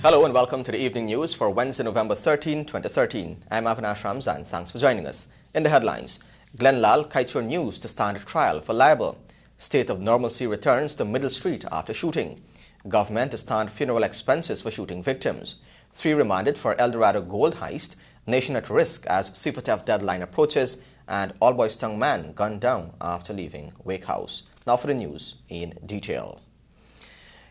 Hello and welcome to the evening news for Wednesday, November 13, 2013. I'm Avinash Ramzan. Thanks for joining us. In the headlines, Glenlal Kaichur News to stand trial for libel. State of normalcy returns to Middle Street after shooting. Government to stand funeral expenses for shooting victims. 3 remanded for Eldorado gold heist. Nation at risk as cipher theft deadline approaches. And All Boys Tongue man gunned down after leaving Wake House. Now for the news in detail.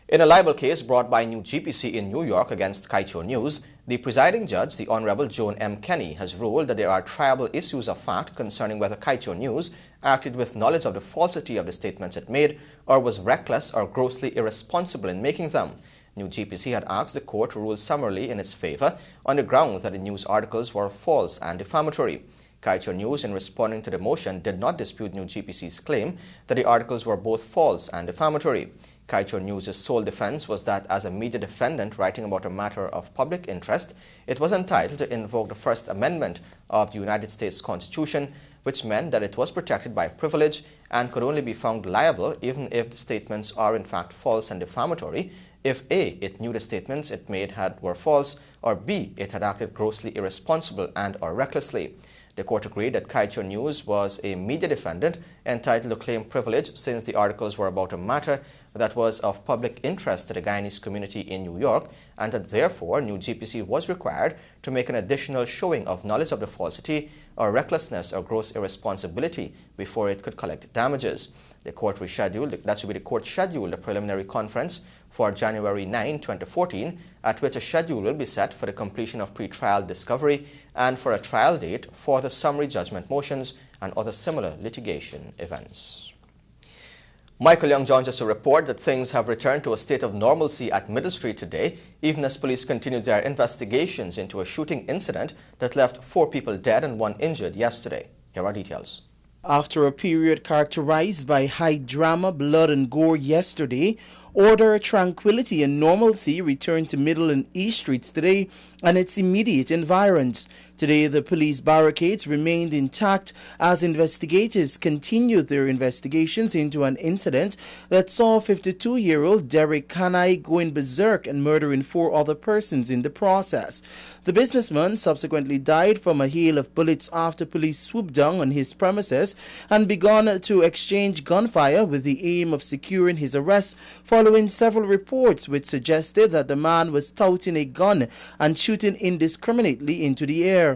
In a libel case brought by new GPC in New York against Kaichur News, the presiding judge, the Honorable Joan M. Kenny, has ruled that there are triable issues of fact concerning whether Kaichur News acted with knowledge of the falsity of the statements it made or was reckless or grossly irresponsible in making them. New GPC had asked the court to rule summarily in its favor on the ground that the news articles were false and defamatory. Kaichur News, in responding to the motion, did not dispute New GPC's claim that the articles were both false and defamatory. Kaichur News' sole defense was that as a media defendant writing about a matter of public interest, it was entitled to invoke the First Amendment of the United States Constitution, which meant that it was protected by privilege and could only be found liable even if the statements are in fact false and defamatory, if A, it knew the statements it made were false, or B, it had acted grossly irresponsible and or recklessly. The court agreed that Kaichur News was a media defendant entitled to claim privilege since the articles were about a matter that was of public interest to the Guyanese community in New York, and that therefore New GPC was required to make an additional showing of knowledge of the falsity or recklessness or gross irresponsibility before it could collect damages. The court scheduled a preliminary conference for January 9, 2014, at which a schedule will be set for the completion of pre-trial discovery and for a trial date for the summary judgment motions and other similar litigation events. Michael Young joins us to report that things have returned to a state of normalcy at Middle Street today, even as police continued their investigations into a shooting incident that left 4 people dead and 1 injured yesterday. Here are details. After a period characterized by high drama, blood and gore yesterday, order, tranquility and normalcy returned to Middle and East Streets today and its immediate environs. Today, the police barricades remained intact as investigators continued their investigations into an incident that saw 52-year-old Derek Kanai going berserk and murdering 4 other persons in the process. The businessman subsequently died from a hail of bullets after police swooped down on his premises and began to exchange gunfire with the aim of securing his arrest, following several reports which suggested that the man was touting a gun and shooting indiscriminately into the air.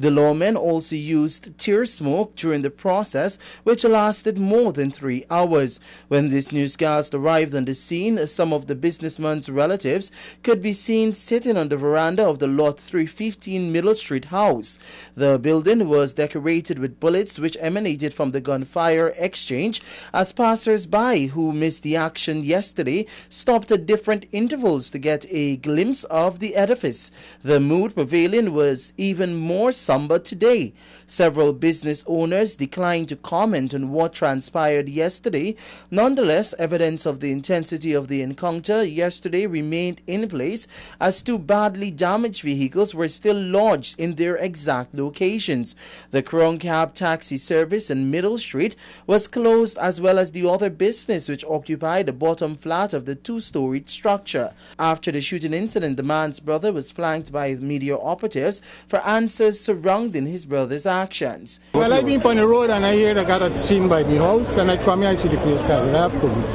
The lawmen also used tear smoke during the process, which lasted more than 3 hours. When this newscast arrived on the scene, some of the businessman's relatives could be seen sitting on the veranda of the Lot 315 Middle Street house. The building was decorated with bullets which emanated from the gunfire exchange as passers-by who missed the action yesterday stopped at different intervals to get a glimpse of the edifice. The mood prevailing was even more somber today. Several business owners declined to comment on what transpired yesterday. Nonetheless, evidence of the intensity of the encounter yesterday remained in place as 2 badly damaged vehicles were still lodged in their exact locations. The Crown Cab taxi service in Middle Street was closed, as well as the other business which occupied the bottom flat of the 2-storied structure. After the shooting incident, the man's brother was flanked by media operatives for answers surrounding his brother's actions. Well, I've been on the road and I hear the guy that's seen by the house, and I come here, I see the police car. I have police.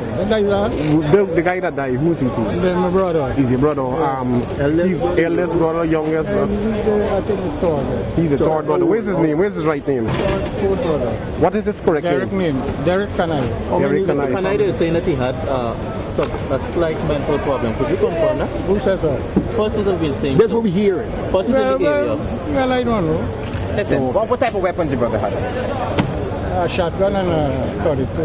The guy that died, who's he to? My brother. Is your brother? His eldest brother, youngest brother? I think the third. He's the third brother. Where's his name? Where's his right name? Fourth brother. What is his correct name? Derek Kanai. Derek Kanai. Kanai is saying that he had a slight mental problem. Could you confirm that? Who says that? Persons have been saying That's so. what we hear. Persons in the area. Well, I don't know. Listen, what type of weapons your brother had? A shotgun and a 32.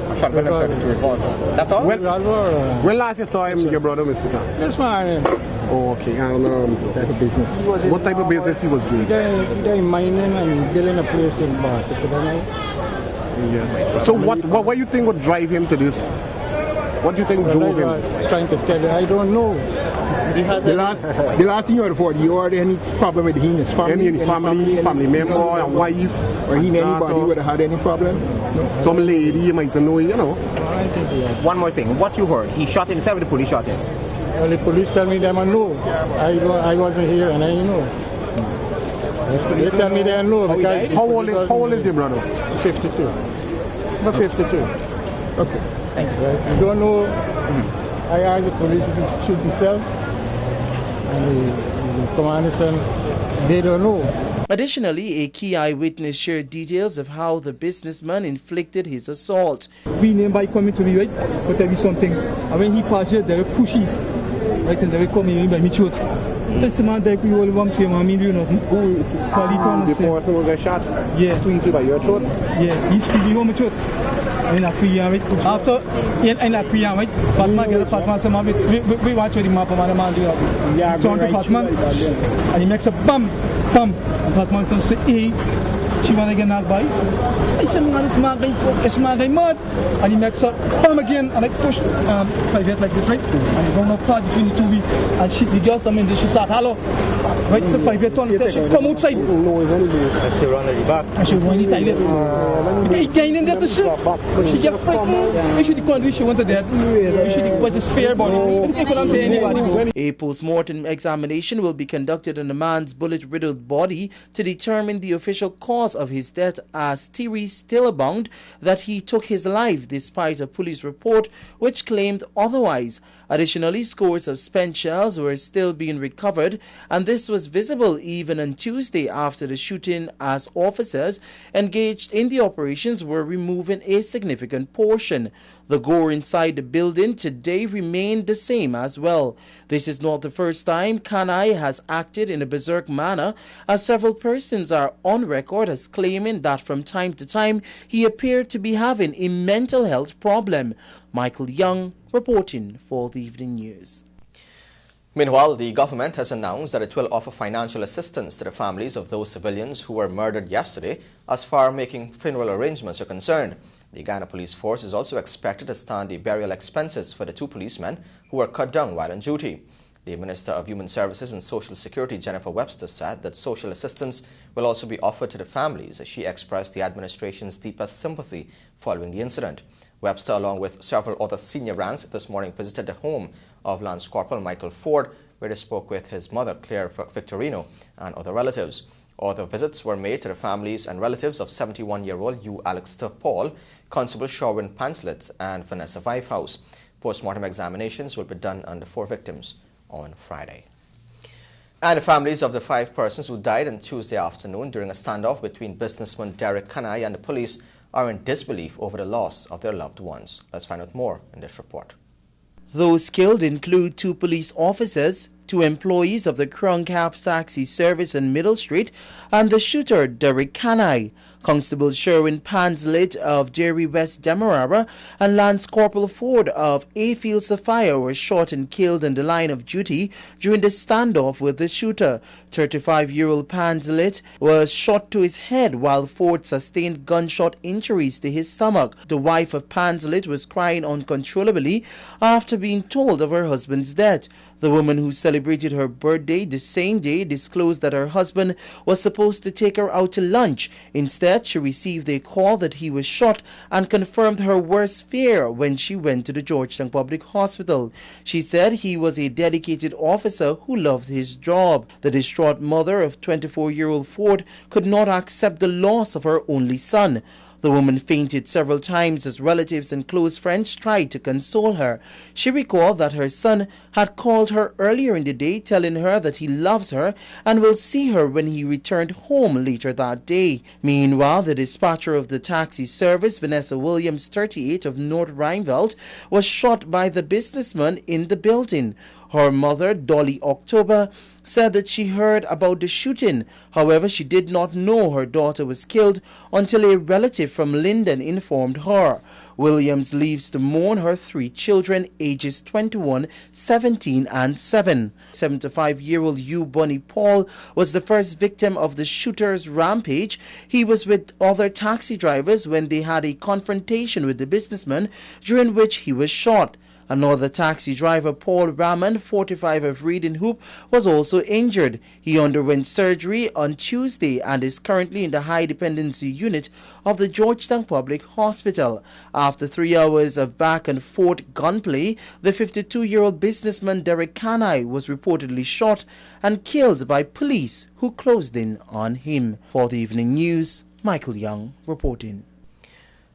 A shotgun and 32 revolver. That's all? When last you saw him, your brother, Mr. Khan? This morning. Oh, okay. And what type of business? What type of business he was doing? They mining and building a place in Bath. Yes. So what you think would drive him to this? What do you think drove him? Trying to tell you, I don't know. The last thing you heard for, do you heard any problem with him, his family? Any family member, a wife, or he anybody would have had any problem? No. Some lady you might know, you know. I think he had. One more thing, what you heard? He shot himself, the police shot him? Well, the police tell me them I know. I wasn't here and I know. They tell me they know. Because how old is your brother? 52. But 52. Okay. Thank you. Right. You don't know. I asked the police to shoot himself. And the commander said they don't know. Additionally, a key eyewitness shared details of how the businessman inflicted his assault. We named by coming to me, right? But tell me something. And when he passed here, they were pushy. Right? And they were coming by me throat. So it's a man that we all want to him. I mean, you know. The person who got shot? Yeah. Tweezed by your throat? Yeah. He's speaking on my throat. And I quit right? After, and I quit right? Fatma get a Fatma said, we watch what the map of my man do. Yeah, turn to Fatma. And he makes a bam, bam. And Fatma turns to say, she want to get knocked by. I said, man, this man going mad. And he makes a bam again. And I push 5 feet like this, right? And he don't apart between the two wheels. And she, the girls come in, she start hello. Right, so 5 feet on, she come outside. And she run at the back. And she run it like he gained in that shit. She get frightened. We should country she wanted that. We should was his fair body. It couldn't tell anybody. A post-mortem examination will be conducted on the man's bullet-riddled body to determine the official cause of his death, as theories still abound that he took his life despite a police report which claimed otherwise. Additionally, scores of spent shells were still being recovered, and this was visible even on Tuesday after the shooting, as officers engaged in the operations were removing a significant portion. The gore inside the building today remained the same as well. This is not the first time Kanai has acted in a berserk manner, as several persons are on record as claiming that from time to time he appeared to be having a mental health problem. Michael Young reporting for the Evening News. Meanwhile, the government has announced that it will offer financial assistance to the families of those civilians who were murdered yesterday as far as making funeral arrangements are concerned. The Ghana Police Force is also expected to stand the burial expenses for the 2 policemen who were cut down while on duty. The Minister of Human Services and Social Security, Jennifer Webster, said that social assistance will also be offered to the families, as she expressed the administration's deepest sympathy following the incident. Webster, along with several other senior ranks, this morning visited the home of Lance Corporal Michael Ford, where they spoke with his mother, Claire Victorino, and other relatives. Other visits were made to the families and relatives of 71-year-old Hugh Alexander Paul, Constable Sherwin Panslet, and Vanessa Vivehouse. Post-mortem examinations will be done on the 4 victims on Friday. And the families of the 5 persons who died on Tuesday afternoon during a standoff between businessman Derek Kanai and the police are in disbelief over the loss of their loved ones. Let's find out more in this report. Those killed include 2 police officers, 2 employees of the Crown Cabs taxi service in Middle Street, and the shooter, Derek Kanai. Constable Sherwin Panslet of Jerry West Demerara and Lance Corporal Ford of Ayfield Sapphire were shot and killed in the line of duty during the standoff with the shooter. 35-year-old Panslet was shot to his head, while Ford sustained gunshot injuries to his stomach. The wife of Panslet was crying uncontrollably after being told of her husband's death. The woman, who celebrated her birthday the same day, disclosed that her husband was supposed to take her out to lunch. Instead, she received a call that he was shot and confirmed her worst fear when she went to the Georgetown Public Hospital. She said he was a dedicated officer who loved his job. The distraught mother of 24-year-old Ford could not accept the loss of her only son. The woman fainted several times as relatives and close friends tried to console her. She recalled that her son had called her earlier in the day, telling her that he loves her and will see her when he returned home later that day. Meanwhile, the dispatcher of the taxi service, Vanessa Williams, 38, of North Rhineveld, was shot by the businessman in the building. Her mother, Dolly October, said that she heard about the shooting. However, she did not know her daughter was killed until a relative from Linden informed her. Williams leaves to mourn her 3 children, ages 21, 17, and 7. 75-year-old Hugh Bunny Paul was the first victim of the shooter's rampage. He was with other taxi drivers when they had a confrontation with the businessman, during which he was shot. Another taxi driver, Paul Raman, 45 of Reading Hoop, was also injured. He underwent surgery on Tuesday and is currently in the high dependency unit of the Georgetown Public Hospital. After 3 hours of back and forth gunplay, the 52-year-old businessman Derek Kanai was reportedly shot and killed by police who closed in on him. For the evening news, Michael Young reporting.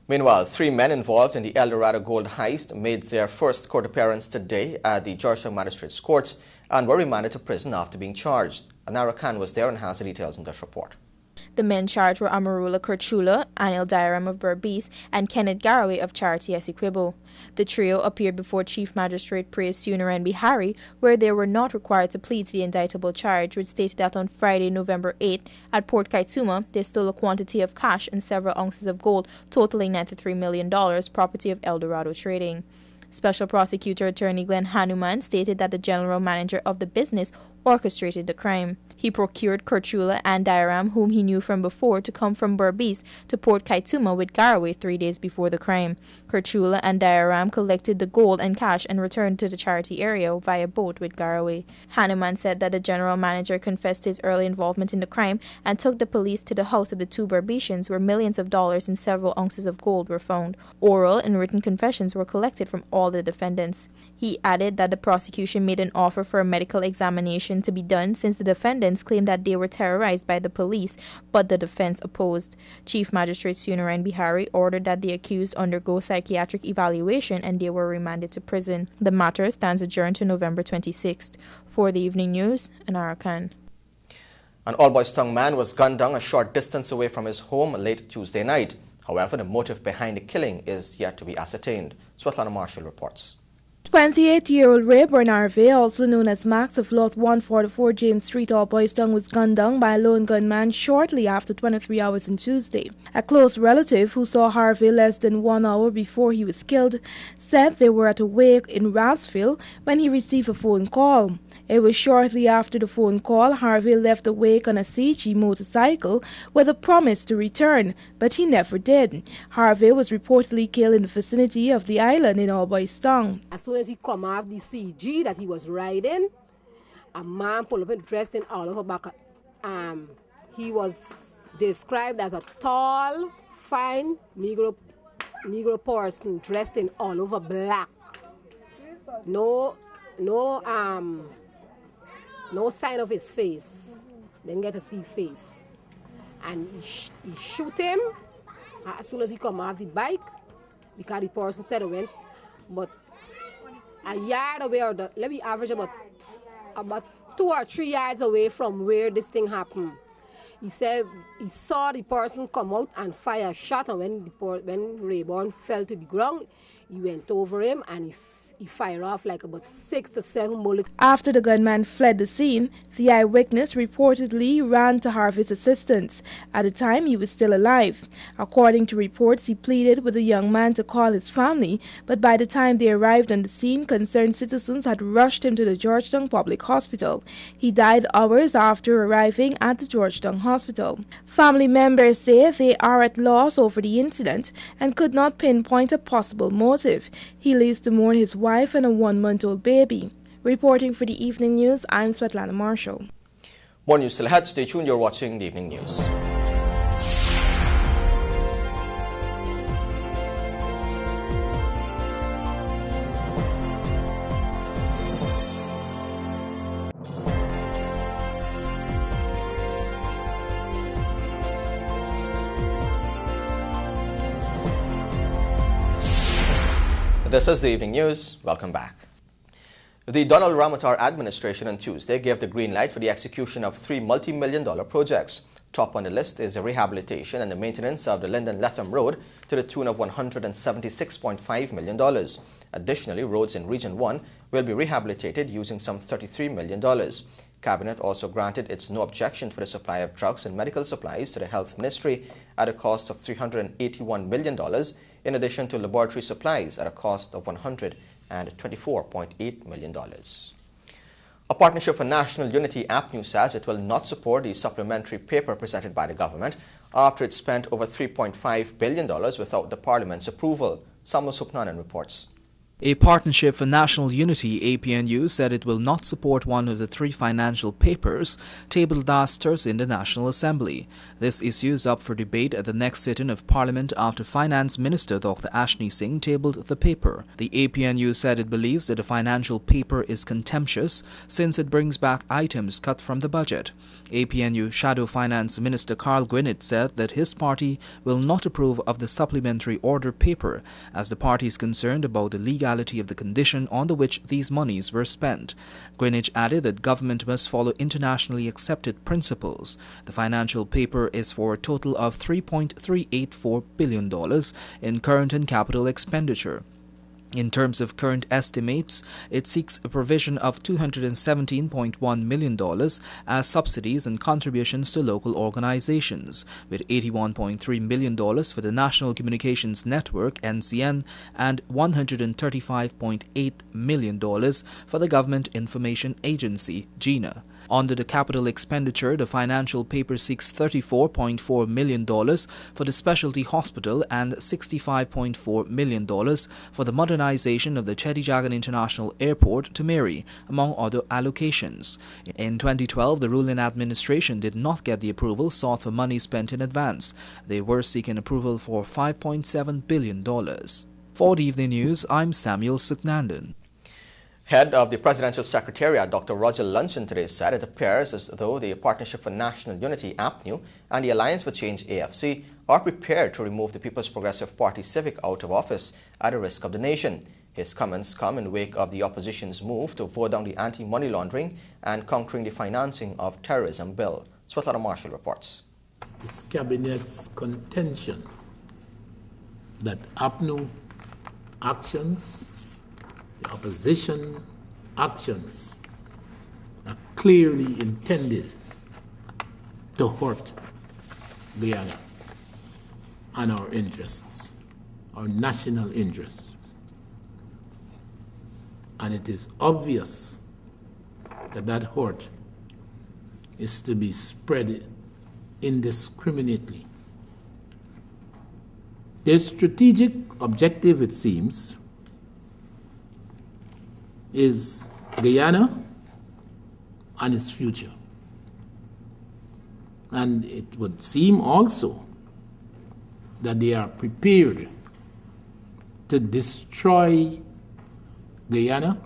Meanwhile, 3 men involved in the El Dorado gold heist made their first court appearance today at the Georgetown Magistrates Courts and were remanded to prison after being charged. Anara Khan was there and has the details in this report. The men charged were Amarula Kurchula, Anil Dairam of Berbice, and Kenneth Garaway of Charity Essequibo. The trio appeared before Chief Magistrate Priya Sunaren Bihari, where they were not required to plead to the indictable charge, which stated that on Friday, November 8, at Port Kaituma, they stole a quantity of cash and several ounces of gold, totaling $93 million, property of El Dorado Trading. Special Prosecutor Attorney Glenn Hanuman stated that the general manager of the business orchestrated the crime. He procured Kurchula and Dairam, whom he knew from before, to come from Berbice to Port Kaituma with Garaway 3 days before the crime. Kurchula and Dairam collected the gold and cash and returned to the charity area via boat with Garaway. Hanuman said that the general manager confessed his early involvement in the crime and took the police to the house of the 2 Berbicians, where millions of dollars and several ounces of gold were found. Oral and written confessions were collected from all the defendants. He added that the prosecution made an offer for a medical examination to be done since the defendants claimed that they were terrorized by the police, but the defense opposed. Chief Magistrate Sunaren Bihari ordered that the accused undergo psychiatric evaluation and they were remanded to prison. The matter stands adjourned to November 26th. For the evening news, Anara Khan. An All-Boys-Tongue man was gunned down a short distance away from his home late Tuesday night. However, the motive behind the killing is yet to be ascertained. Svetlana Marshall reports. 28-year-old Rayburn Harvey, also known as Max of Lot 144 James Street, All-Boys-Tongue, was gunned down by a lone gunman shortly after 23 hours on Tuesday. A close relative who saw Harvey less than 1 hour before he was killed said they were at a wake in Ratsville when he received a phone call. It was shortly after the phone call Harvey left the wake on a CG motorcycle with a promise to return, but he never did. Harvey was reportedly killed in the vicinity of the island in All-Boys-Tongue. As soon as he come off the CG that he was riding, a man pulled up and dressed in all over back. He was described as a tall, fine Negro person dressed in all over black. No sign of his face. Didn't get to see face. And he shoot him as soon as he come off the bike, because the person said it went, but a yard away, or let me average about 2 or 3 yards away from where this thing happened. He said he saw the person come out and fire a shot, and when Rayburn fell to the ground, he went over him and he fired off like about 6 to 7 bullets. After the gunman fled the scene, the eyewitness reportedly ran to Harvey's assistance. At the time, he was still alive. According to reports, he pleaded with the young man to call his family, but by the time they arrived on the scene, concerned citizens had rushed him to the Georgetown Public Hospital. He died hours after arriving at the Georgetown Hospital. Family members say they are at loss over the incident and could not pinpoint a possible motive. He leaves to mourn his wife and a 1-month-old baby. Reporting for the evening news, I'm Svetlana Marshall. More news still ahead. Stay tuned. You're watching the evening news. This is the evening news. Welcome back. The Donald Ramotar administration on Tuesday gave the green light for the execution of 3 multi-million-dollar projects. Top on the list is the rehabilitation and the maintenance of the Linden-Letham Road to the tune of $176.5 million. Additionally, roads in Region 1 will be rehabilitated using some $33 million. Cabinet also granted its no objection for the supply of drugs and medical supplies to the Health Ministry at a cost of $381 million, in addition to laboratory supplies at a cost of $124.8 million. A Partnership for National Unity APNU says it will not support the supplementary paper presented by the government after it spent over $3.5 billion without the Parliament's approval. Samuel Suknanan reports. A Partnership for National Unity, APNU, said it will not support one of the three financial papers tabled last Thursday in the National Assembly. This issue is up for debate at the next sitting of Parliament after Finance Minister Dr. Ashni Singh tabled the paper. The APNU said it believes that the financial paper is contemptuous since it brings back items cut from the budget. APNU Shadow Finance Minister Carl Gwinnett said that his party will not approve of the supplementary order paper as the party is concerned about the legality of the condition under which these monies were spent. Greenwich added that government must follow internationally accepted principles. The financial paper is for a total of $3.384 billion in current and capital expenditure. In terms of current estimates, it seeks a provision of $217.1 million as subsidies and contributions to local organizations, with $81.3 million for the National Communications Network (NCN) and $135.8 million for the Government Information Agency (GINA). Under the capital expenditure, the financial paper seeks $34.4 million for the specialty hospital and $65.4 million for the modernization of the Chedijagan International Airport to Mary, among other allocations. In 2012, the ruling administration did not get the approval sought for money spent in advance. They were seeking approval for $5.7 billion. For the Evening News, I'm Samuel Suknandan. Head of the Presidential Secretariat, Dr. Roger Luncheon, today said it appears as though the Partnership for National Unity, APNU, and the Alliance for Change, AFC, are prepared to remove the People's Progressive Party Civic out of office at the risk of the nation. His comments come in wake of the opposition's move to vote down the Anti-Money Laundering and Countering the Financing of Terrorism bill. Swetlana Marshall reports. This cabinet's contention that APNU actions, the opposition actions, are clearly intended to hurt Guyana and our interests, our national interests. And it is obvious that that hurt is to be spread indiscriminately. Their strategic objective, it seems, is Guyana and its future. And it would seem also that they are prepared to destroy Guyana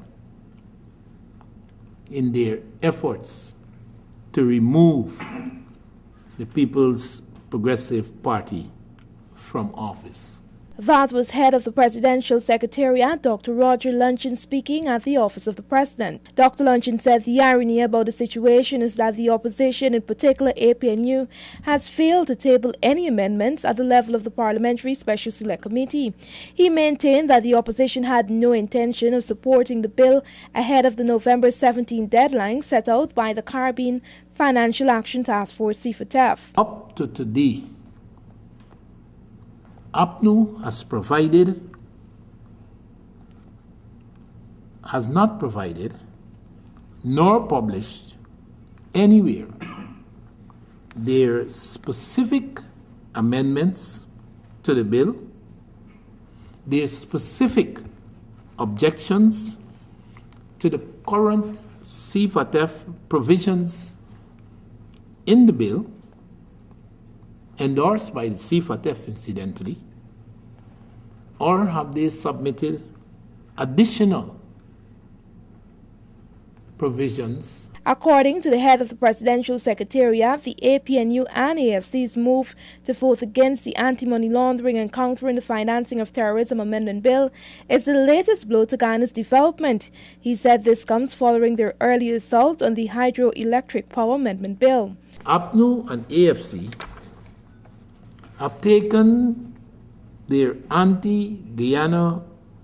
in their efforts to remove the People's Progressive Party from office. That was head of the Presidential Secretariat, Dr. Roger Luncheon, speaking at the Office of the President. Dr. Luncheon said the irony about the situation is that the opposition, in particular APNU, has failed to table any amendments at the level of the Parliamentary Special Select Committee. He maintained that the opposition had no intention of supporting the bill ahead of the November 17 deadline set out by the Caribbean Financial Action Task Force, CFATF. Up to today, APNU has not provided nor published anywhere their specific amendments to the bill, their specific objections to the current CFATF provisions in the bill, endorsed by the CFATF, incidentally, or have they submitted additional provisions? According to the head of the Presidential Secretariat, the APNU and AFC's move to vote against the Anti-Money Laundering and Countering the Financing of Terrorism Amendment Bill is the latest blow to Ghana's development. He said this comes following their early assault on the Hydroelectric Power Amendment Bill. APNU and AFC have taken their anti-Guyana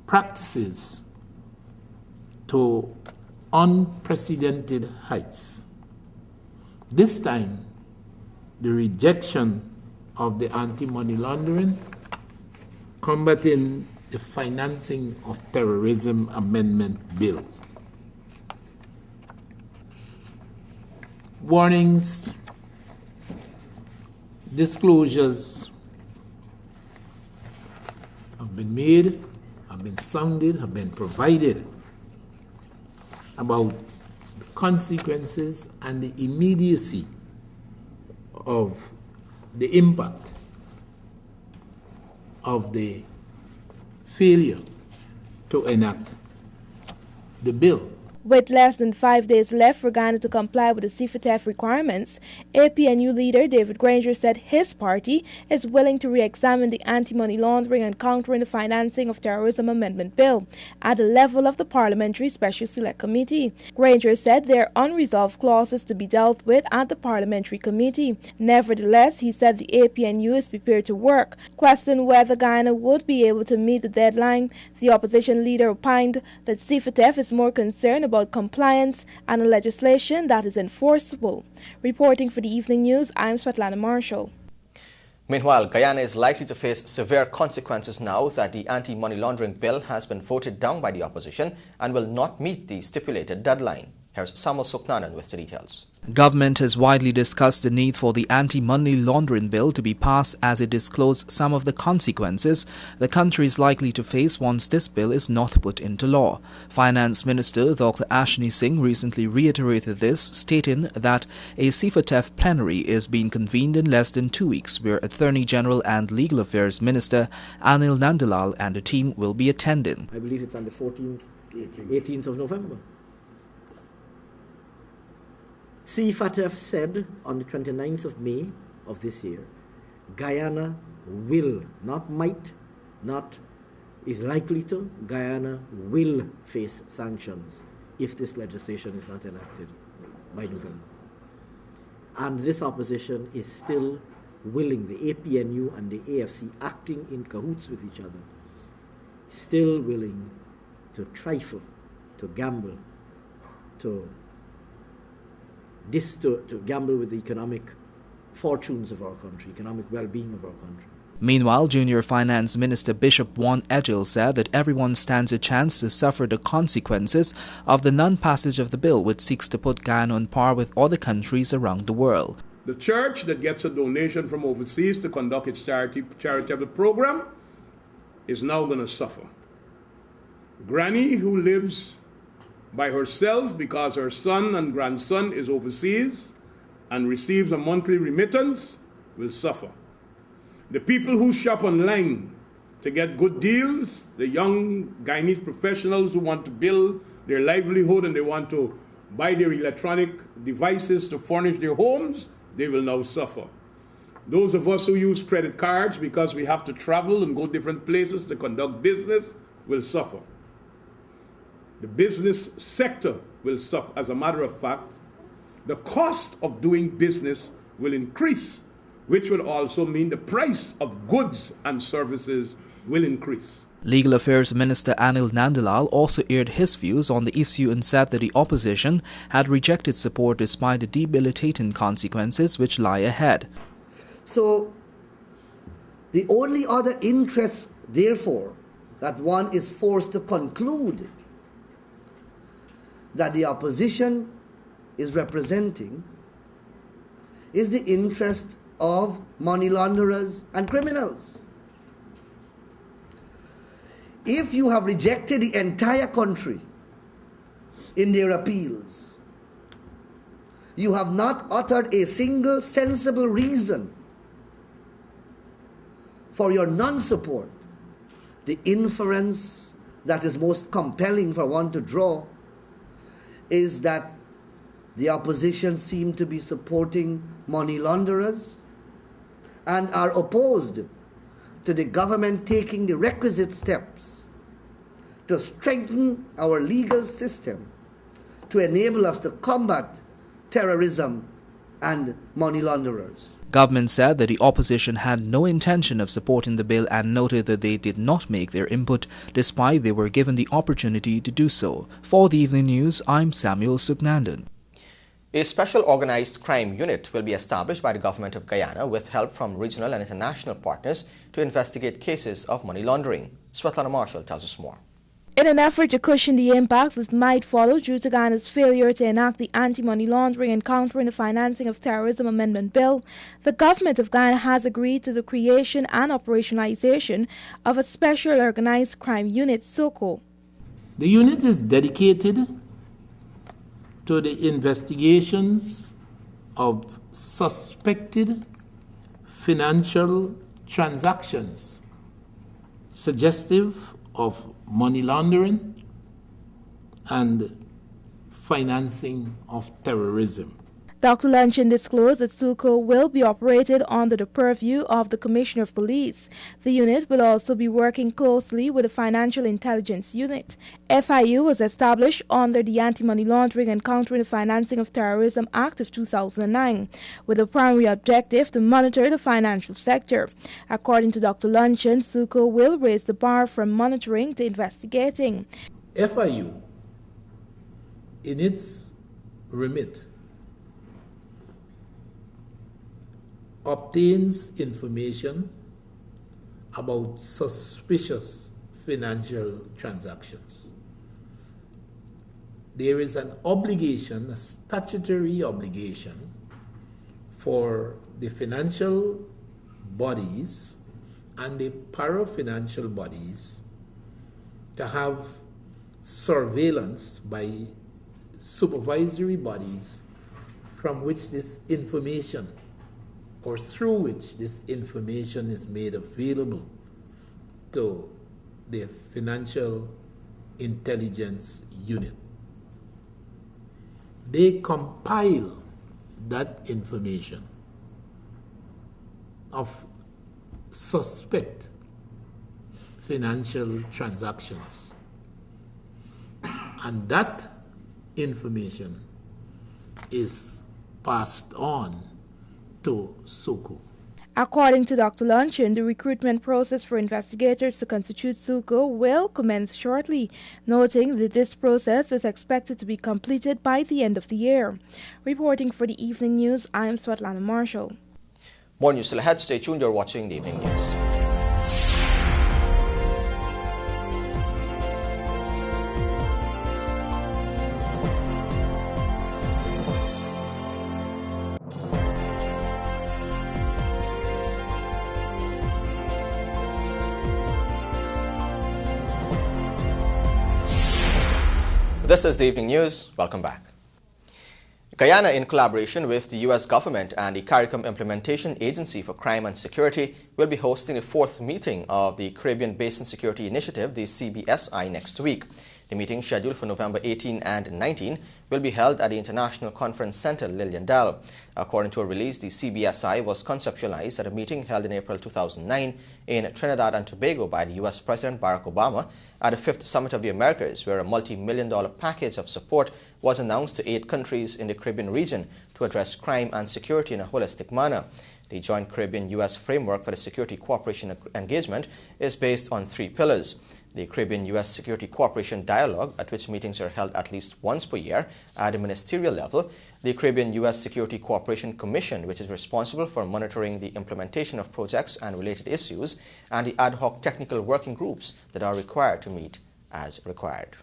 practices to unprecedented heights. This time, the rejection of the Anti-Money Laundering, Combating the Financing of Terrorism Amendment Bill. Warnings, disclosures have been made, have been sounded, have been provided about the consequences and the immediacy of the impact of the failure to enact the bill. With less than 5 days left for Ghana to comply with the CFTF requirements, APNU leader David Granger said his party is willing to re-examine the Anti-Money Laundering and Countering the Financing of Terrorism Amendment Bill at the level of the Parliamentary Special Select Committee. Granger said there are unresolved clauses to be dealt with at the Parliamentary Committee. Nevertheless, he said the APNU is prepared to work. Questioned whether Ghana would be able to meet the deadline, the opposition leader opined that CFTF is more concerned about compliance and a legislation that is enforceable. Reporting for the Evening News, I'm Svetlana Marshall. Meanwhile, Guyana is likely to face severe consequences now that the anti-money laundering bill has been voted down by the opposition and will not meet the stipulated deadline. Here's Samuel Suknanan with the details. Government has widely discussed the need for the anti-money laundering bill to be passed as it disclosed some of the consequences the country is likely to face once this bill is not put into law. Finance Minister Dr. Ashni Singh recently reiterated this, stating that a CFTF plenary is being convened in less than 2 weeks, where Attorney General and Legal Affairs Minister Anil Nandalal and a team will be attending. I believe it's on the 14th, 18th of November. CFTF said on the 29th of May of this year, Guyana will, not might, not is likely to, Guyana will face sanctions if this legislation is not enacted by November. And this opposition is still willing, the APNU and the AFC acting in cahoots with each other, still willing to trifle, to gamble, to gamble with the economic fortunes of our country, economic well-being of our country. Meanwhile, Junior Finance Minister Bishop Juan Edgil said that everyone stands a chance to suffer the consequences of the non-passage of the bill, which seeks to put Guyana on par with other countries around the world. The church that gets a donation from overseas to conduct its charitable program is now going to suffer. Granny, who lives by herself because her son and grandson is overseas and receives a monthly remittance, will suffer. The people who shop online to get good deals, the young Guyanese professionals who want to build their livelihood and they want to buy their electronic devices to furnish their homes, they will now suffer. Those of us who use credit cards because we have to travel and go different places to conduct business will suffer. The business sector will suffer. As a matter of fact, the cost of doing business will increase, which will also mean the price of goods and services will increase. Legal Affairs Minister Anil Nandalal also aired his views on the issue and said that the opposition had rejected support despite the debilitating consequences which lie ahead. So, the only other interest, therefore, that one is forced to conclude that the opposition is representing is the interest of money launderers and criminals. If you have rejected the entire country in their appeals, you have not uttered a single sensible reason for your non-support, the inference that is most compelling for one to draw is that the opposition seem to be supporting money launderers and are opposed to the government taking the requisite steps to strengthen our legal system to enable us to combat terrorism and money launderers. Government said that the opposition had no intention of supporting the bill and noted that they did not make their input despite they were given the opportunity to do so. For the Evening News, I'm Samuel Suknandan. A special organized crime unit will be established by the government of Guyana with help from regional and international partners to investigate cases of money laundering. Svetlana Marshall tells us more. In an effort to cushion the impact that might follow due to Ghana's failure to enact the Anti-Money Laundering and Countering the Financing of Terrorism Amendment Bill, the government of Ghana has agreed to the creation and operationalization of a Special Organized Crime Unit, SOCU. The unit is dedicated to the investigations of suspected financial transactions suggestive of money laundering and financing of terrorism. Dr. Luncheon disclosed that SOCU will be operated under the purview of the Commissioner of Police. The unit will also be working closely with the Financial Intelligence Unit. FIU was established under the Anti-Money Laundering and Countering the Financing of Terrorism Act of 2009, with the primary objective to monitor the financial sector. According to Dr. Luncheon, SOCU will raise the bar from monitoring to investigating. FIU, in its remit, obtains information about suspicious financial transactions. There is an obligation, a statutory obligation, for the financial bodies and the parafinancial bodies to have surveillance by supervisory bodies from which this information or through which this information is made available to the Financial Intelligence Unit. They compile that information of suspect financial transactions, and that information is passed on to SOCU. According to Dr. Luncheon, the recruitment process for investigators to constitute SOCU will commence shortly, noting that this process is expected to be completed by the end of the year. Reporting for the Evening News, I am Swatlana Marshall. More news still ahead. Stay tuned. You're watching the Evening News. This is the Evening News. Welcome back. Guyana, in collaboration with the U.S. government and the CARICOM Implementation Agency for Crime and Security, will be hosting the 4th meeting of the Caribbean Basin Security Initiative, the CBSI, next week. The meeting, scheduled for November 18 and 19, will be held at the International Conference Center, Liliendale. According to a release, the CBSI was conceptualized at a meeting held in April 2009 in Trinidad and Tobago by the U.S. President Barack Obama at the 5th Summit of the Americas, where a multi-million-dollar package of support was announced to 8 countries in the Caribbean region to address crime and security in a holistic manner. The Joint Caribbean-U.S. Framework for the Security Cooperation Engagement is based on 3 pillars. The Caribbean-U.S. Security Cooperation Dialogue, at which meetings are held at least once per year at the ministerial level, the Caribbean-U.S. Security Cooperation Commission, which is responsible for monitoring the implementation of projects and related issues, and the ad hoc technical working groups that are required to meet as required.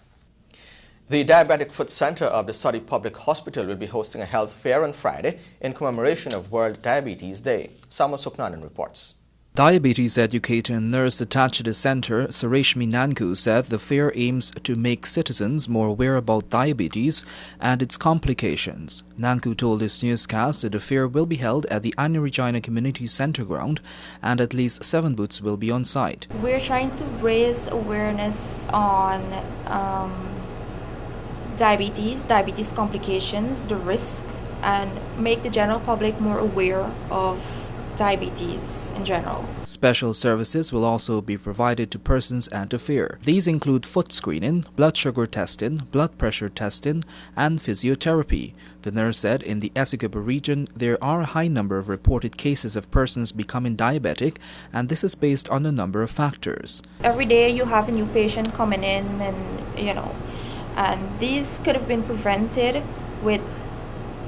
The Diabetic Foot Center of the Surrey Public Hospital will be hosting a health fair on Friday in commemoration of World Diabetes Day. Samuel Suknanan reports. Diabetes educator and nurse attached to the centre, Sureshmi Nanku, said the fair aims to make citizens more aware about diabetes and its complications. Nanku told this newscast that the fair will be held at the Annie Regina Community Centre ground and at least 7 booths will be on site. We're trying to raise awareness on diabetes complications, the risk, and make the general public more aware of diabetes in general. Special services will also be provided to persons at the fair. These include foot screening, blood sugar testing, blood pressure testing, and physiotherapy. The nurse said in the Essequibo region there are a high number of reported cases of persons becoming diabetic, and this is based on a number of factors. Every day you have a new patient coming in, and these could have been prevented with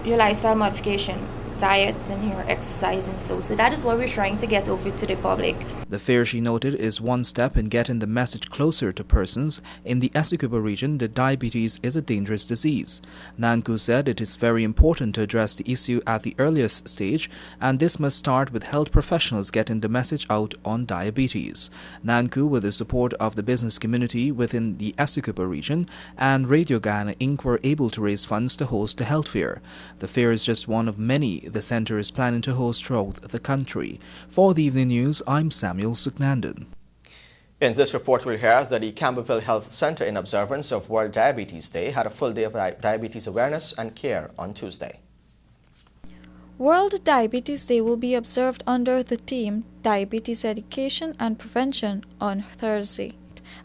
your lifestyle modification. diet and your exercising. So that is what we're trying to get over to the public. The fair, she noted, is one step in getting the message closer to persons in the SOCU region that diabetes is a dangerous disease. Nanku said it is very important to address the issue at the earliest stage, and this must start with health professionals getting the message out on diabetes. Nanku, with the support of the business community within the SOCU region and Radio Ghana Inc., were able to raise funds to host the health fair. The fair is just one of many the centre is planning to host throughout the country. For the Evening News, I'm Samuel Suknandan. In this report, we'll hear that the Campbellville Health Centre, in observance of World Diabetes Day, had a full day of diabetes awareness and care on Tuesday. World Diabetes Day will be observed under the theme Diabetes Education and Prevention on Thursday.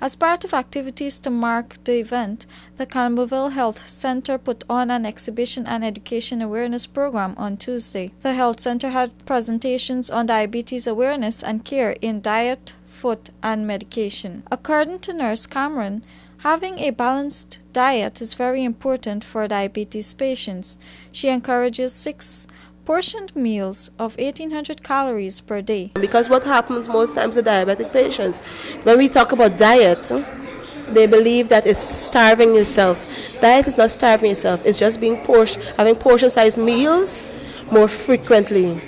As part of activities to mark the event, the Campbellville Health Centre put on an exhibition and education awareness program on Tuesday. The health centre had presentations on diabetes awareness and care in diet, food, and medication. According to Nurse Cameron, having a balanced diet is very important for diabetes patients. She encourages 6 portioned meals of 1,800 calories per day. Because what happens most times to diabetic patients, when we talk about diet, they believe that it's starving yourself. Diet is not starving yourself, it's just being having portion-sized meals more frequently.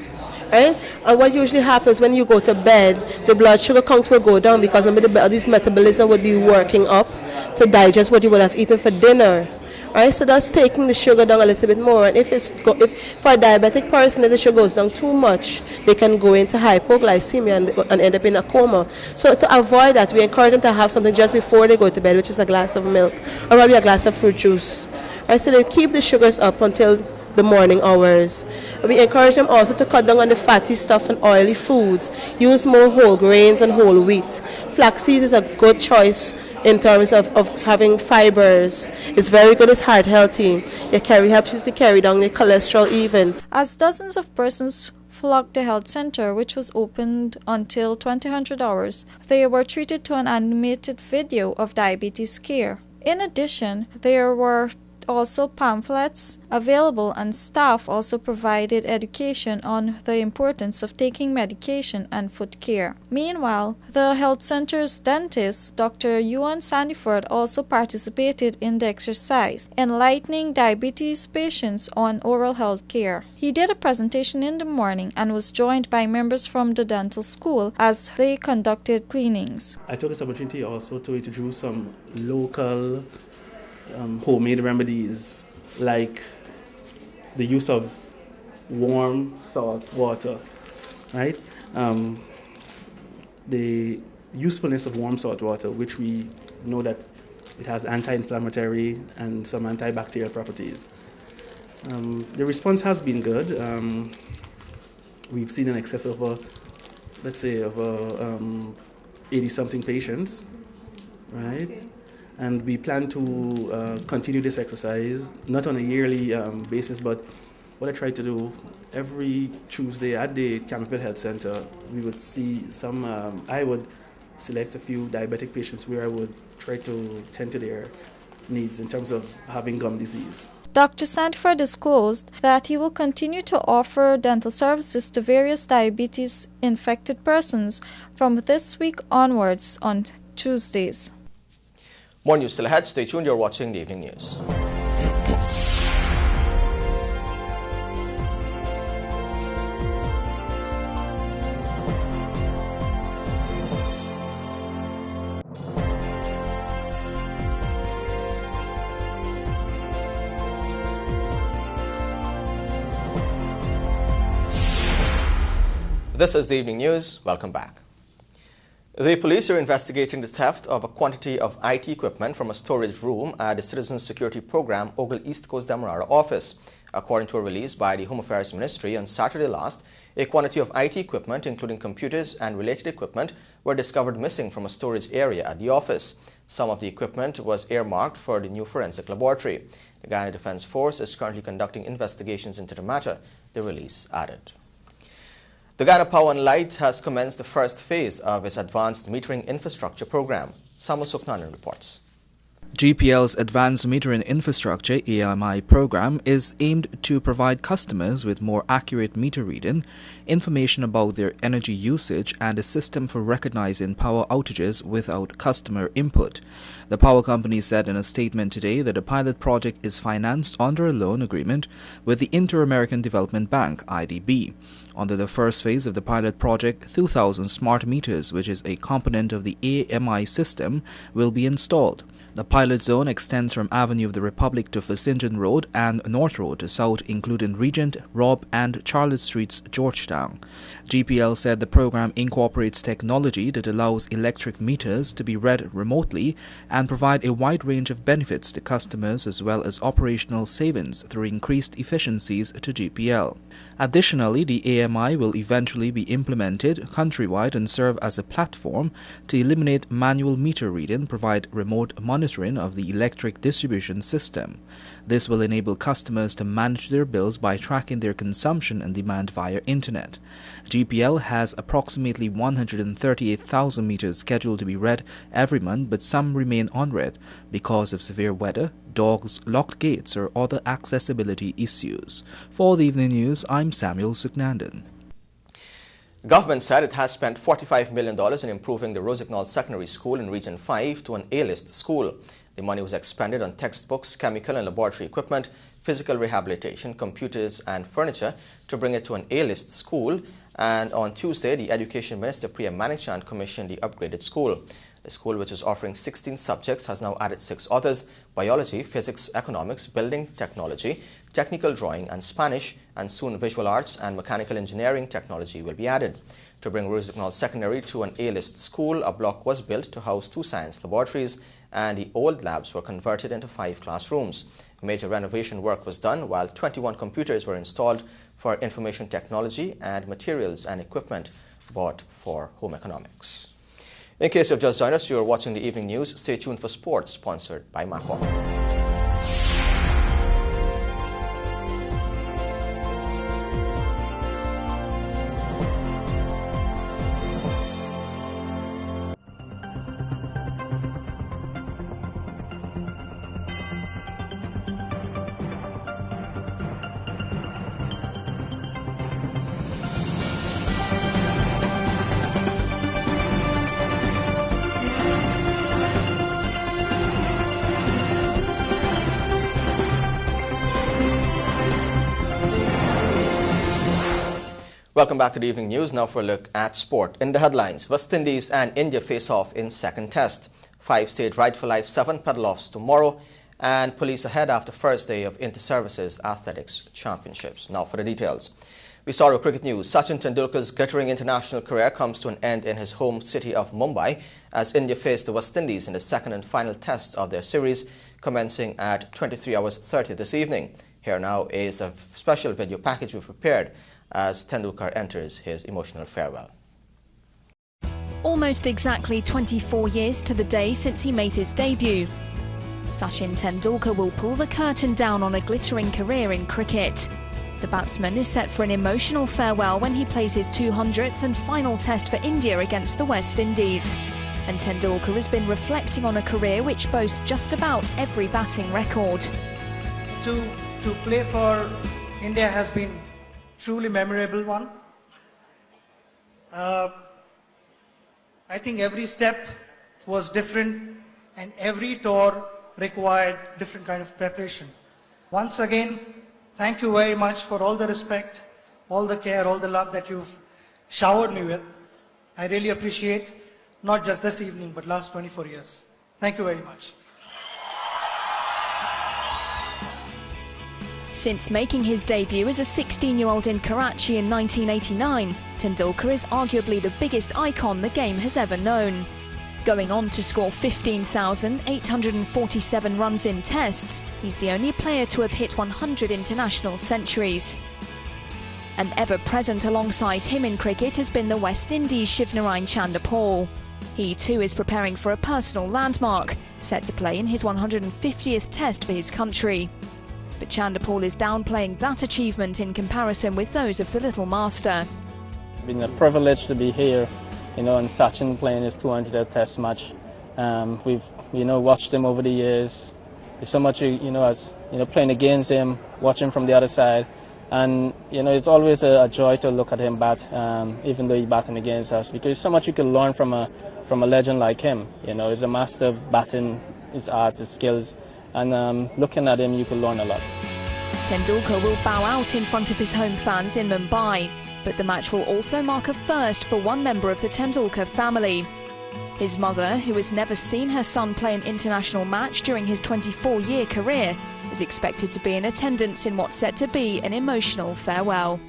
Right? And what usually happens when you go to bed, the blood sugar count will go down because remember the body's metabolism would be working up to digest what you would have eaten for dinner. Right, so that's taking the sugar down a little bit more. And if for a diabetic person, if the sugar goes down too much, they can go into hypoglycemia and end up in a coma. So to avoid that, we encourage them to have something just before they go to bed, which is a glass of milk or probably a glass of fruit juice. Right, so they keep the sugars up until the morning hours. We encourage them also to cut down on the fatty stuff and oily foods. Use more whole grains and whole wheat. Flaxseed is a good choice in terms of having fibers. It's very good, it's heart healthy. Helps you to carry down the cholesterol even. As dozens of persons flocked the health center, which was opened until 2000 hours, they were treated to an animated video of diabetes care. In addition, there were also pamphlets available, and staff also provided education on the importance of taking medication and foot care. Meanwhile, the health center's dentist, Dr. Yuan Sandiford, also participated in the exercise, enlightening diabetes patients on oral health care. He did a presentation in the morning and was joined by members from the dental school as they conducted cleanings. I took this opportunity also to introduce some local homemade remedies, like the use of warm salt water, right? The usefulness of warm salt water, which we know that it has anti-inflammatory and some antibacterial properties. The response has been good. We've seen an excess of, let's say, of 80-something patients, right? And we plan to continue this exercise, not on a yearly basis, but what I try to do every Tuesday at the Campbellville Health Center, we would see some, I would select a few diabetic patients where I would try to tend to their needs in terms of having gum disease. Dr. Sandford disclosed that he will continue to offer dental services to various diabetes-infected persons from this week onwards on Tuesdays. More news still ahead. Stay tuned. You're watching the Evening News. This is the Evening News. Welcome back. The police are investigating the theft of a quantity of IT equipment from a storage room at the Citizens Security Program Ogle East Coast Demerara office. According to a release by the Home Affairs Ministry on Saturday last, a quantity of IT equipment, including computers and related equipment, were discovered missing from a storage area at the office. Some of the equipment was earmarked for the new forensic laboratory. The Guyana Defence Force is currently conducting investigations into the matter, the release added. The Ghana Power and Light has commenced the first phase of its advanced metering infrastructure program. Samuel Soknanan reports. GPL's Advanced Metering Infrastructure AMI program is aimed to provide customers with more accurate meter reading, information about their energy usage, and a system for recognizing power outages without customer input. The power company said in a statement today that the pilot project is financed under a loan agreement with the Inter-American Development Bank, IDB. Under the first phase of the pilot project, 2,000 smart meters, which is a component of the AMI system, will be installed. The pilot zone extends from Avenue of the Republic to Fessenden Road and North Road to South, including Regent, Robb and Charlotte Streets, Georgetown. GPL said the program incorporates technology that allows electric meters to be read remotely and provide a wide range of benefits to customers as well as operational savings through increased efficiencies to GPL. Additionally, the AMI will eventually be implemented countrywide and serve as a platform to eliminate manual meter reading, provide remote monitoring of the electric distribution system. This will enable customers to manage their bills by tracking their consumption and demand via internet. GPL has approximately 138,000 meters scheduled to be read every month, but some remain unread because of severe weather, dogs, locked gates, or other accessibility issues. For the evening news, I'm Samuel Suknandan. Government said it has spent $45 million in improving the Rosignol Secondary School in Region 5 to an A-list school. The money was expended on textbooks, chemical and laboratory equipment, physical rehabilitation, computers and furniture to bring it to an A-list school. And on Tuesday, the Education Minister Priya Manichan commissioned the upgraded school. The school, which is offering 16 subjects, has now added 6 others: biology, physics, economics, building technology, technical drawing and Spanish, and soon visual arts and mechanical engineering technology will be added. To bring Rosignol Secondary to an A-list school, a block was built to house 2 science laboratories, and the old labs were converted into 5 classrooms. Major renovation work was done, while 21 computers were installed for information technology and materials and equipment bought for home economics. In case you've just joined us, you're watching the evening news. Stay tuned for sports, sponsored by Macor. Welcome back to the evening news. Now for a look at sport. In the headlines, West Indies and India face off in second test. 5-stage Ride for Life 7 pedal-offs tomorrow, and police ahead after first day of Inter-Services Athletics Championships. Now for the details. We saw our cricket news. Sachin Tendulkar's glittering international career comes to an end in his home city of Mumbai as India face the West Indies in the second and final test of their series, commencing at 23 hours 30 this evening. Here now is a special video package we've prepared as Tendulkar enters his emotional farewell. Almost exactly 24 years to the day since he made his debut, Sachin Tendulkar will pull the curtain down on a glittering career in cricket. The batsman is set for an emotional farewell when he plays his 200th and final test for India against the West Indies. And Tendulkar has been reflecting on a career which boasts just about every batting record. To play for India has been truly memorable one. I think every step was different and every tour required different kind of preparation. Once again, thank you very much for all the respect, all the care, all the love that you've showered me with. I really appreciate, not just this evening, but last 24 years. Thank you very much. Since making his debut as a 16-year-old in Karachi in 1989, Tendulkar is arguably the biggest icon the game has ever known. Going on to score 15,847 runs in tests, he's the only player to have hit 100 international centuries. And ever present alongside him in cricket has been the West Indies' Shivnarine Chanderpaul. He too is preparing for a personal landmark, set to play in his 150th test for his country. But Chanderpaul is downplaying that achievement in comparison with those of the little master. It's been a privilege to be here, and Sachin playing his 200th test match. We've watched him over the years. There's so much, as playing against him, watching from the other side. And, it's always a joy to look at him bat, even though he's batting against us, because so much you can learn from a legend like him. He's a master of batting, his art, his skills, and looking at him, you can learn a lot. Tendulkar will bow out in front of his home fans in Mumbai, but the match will also mark a first for one member of the Tendulkar family. His mother, who has never seen her son play an international match during his 24-year career, is expected to be in attendance in what's set to be an emotional farewell.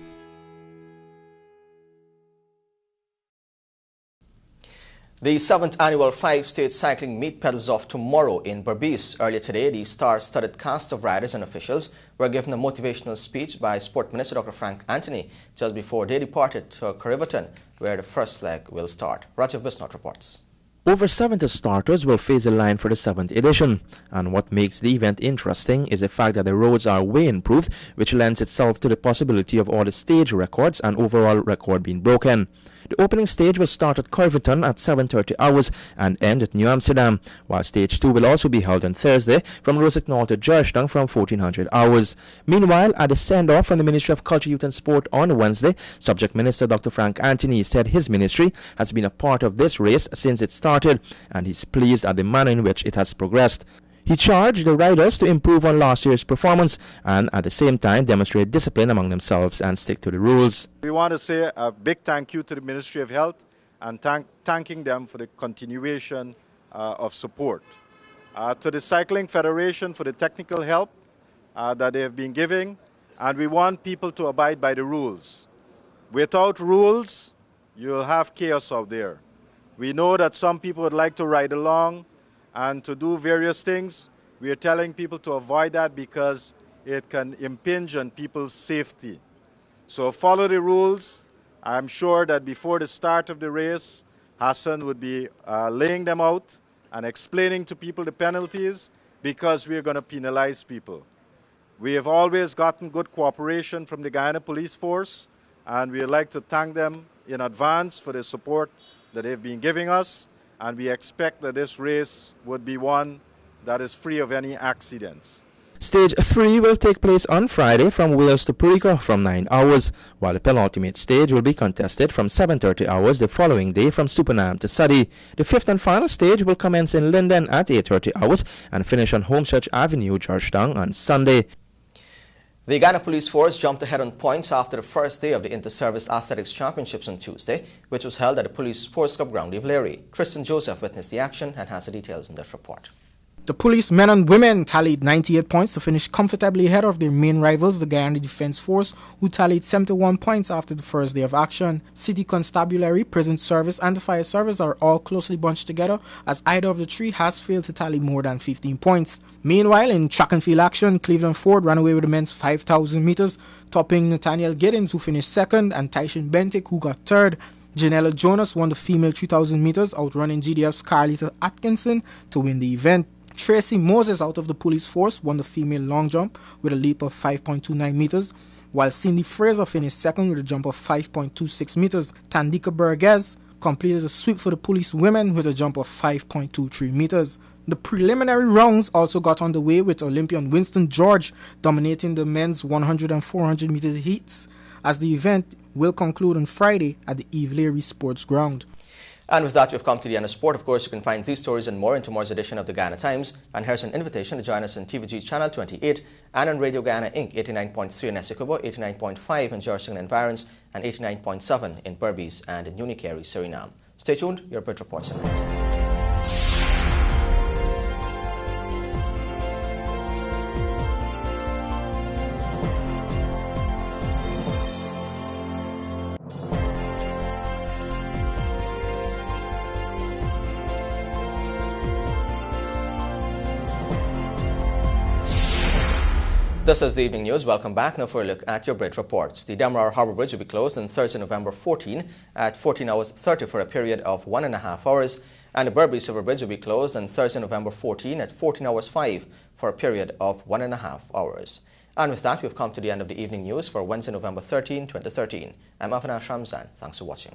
The 7th annual 5-state cycling meet pedals off tomorrow in Berbice. Earlier today, the star-studded cast of riders and officials were given a motivational speech by Sport Minister Dr. Frank Anthony just before they departed to Karivaton, where the first leg will start. Rajiv Bisnot reports. Over 70 starters will face the line for the 7th edition, and what makes the event interesting is the fact that the roads are way improved, which lends itself to the possibility of all the stage records and overall record being broken. The opening stage will start at Corverton at 7:30 hours and end at New Amsterdam, while stage 2 will also be held on Thursday from Rossignol to Georgetown from 1400 hours. Meanwhile, at the send-off from the Ministry of Culture, Youth and Sport on Wednesday, Subject Minister Dr. Frank Anthony said his ministry has been a part of this race since it started, and he's pleased at the manner in which it has progressed. He charged the riders to improve on last year's performance and at the same time demonstrate discipline among themselves and stick to the rules. We want to say a big thank you to the Ministry of Health and thanking them for the continuation of support. To the Cycling Federation for the technical help that they have been giving, and we want people to abide by the rules. Without rules, you'll have chaos out there. We know that some people would like to ride along and to do various things. We are telling people to avoid that because it can impinge on people's safety. So follow the rules. I'm sure that before the start of the race, Hassan would be laying them out and explaining to people the penalties, because we are going to penalize people. We have always gotten good cooperation from the Guyana Police Force, and we would like to thank them in advance for the support that they've been giving us. And we expect that this race would be one that is free of any accidents. Stage 3 will take place on Friday from Wales to Purika from 9 hours, while the penultimate stage will be contested from 7:30 hours the following day from Supernam to Sadi. The 5th and final stage will commence in Linden at 8:30 hours and finish on Homechurch Avenue, Georgetown on Sunday. The Ghana Police Force jumped ahead on points after the first day of the Inter-Service Athletics Championships on Tuesday, which was held at the Police Sports Club ground of Larry. Tristan Joseph witnessed the action and has the details in this report. The police men and women tallied 98 points to finish comfortably ahead of their main rivals, the Guyana Defence Force, who tallied 71 points after the first day of action. City Constabulary, Prison Service and the Fire Service are all closely bunched together, as either of the three has failed to tally more than 15 points. Meanwhile, in track and field action, Cleveland Ford ran away with the men's 5,000 meters, topping Nathaniel Giddens, who finished second, and Tyshawn Bentic, who got third. Janella Jonas won the female 3,000 meters, outrunning GDF's Carlita Atkinson to win the event. Tracy Moses out of the police force won the female long jump with a leap of 5.29 meters, while Cindy Fraser finished second with a jump of 5.26 meters. Tandika Burgess completed a sweep for the police women with a jump of 5.23 meters. The preliminary rounds also got underway with Olympian Winston George dominating the men's 100 and 400 meter heats, as the event will conclude on Friday at the Eve Leary Sports Ground. And with that, we've come to the end of sport. Of course, you can find these stories and more in tomorrow's edition of the Guyana Times. And here's an invitation to join us on TVG Channel 28 and on Radio Guyana Inc. 89.3 in Essequibo, 89.5 in Georgetown Environs, and 89.7 in Berbice and in Unicary, Suriname. Stay tuned. Your Bridge reports are next. This is the evening news. Welcome back. Now for a look at your bridge reports. The Demerara Harbour Bridge will be closed on Thursday, November 14 at 14 hours 30 for a period of 1.5 hours. And the Berbice River Bridge will be closed on Thursday, November 14 at 14 hours 5 for a period of 1.5 hours. And with that, we've come to the end of the evening news for Wednesday, November 13, 2013. I'm Avinash Ramzan. Thanks for watching.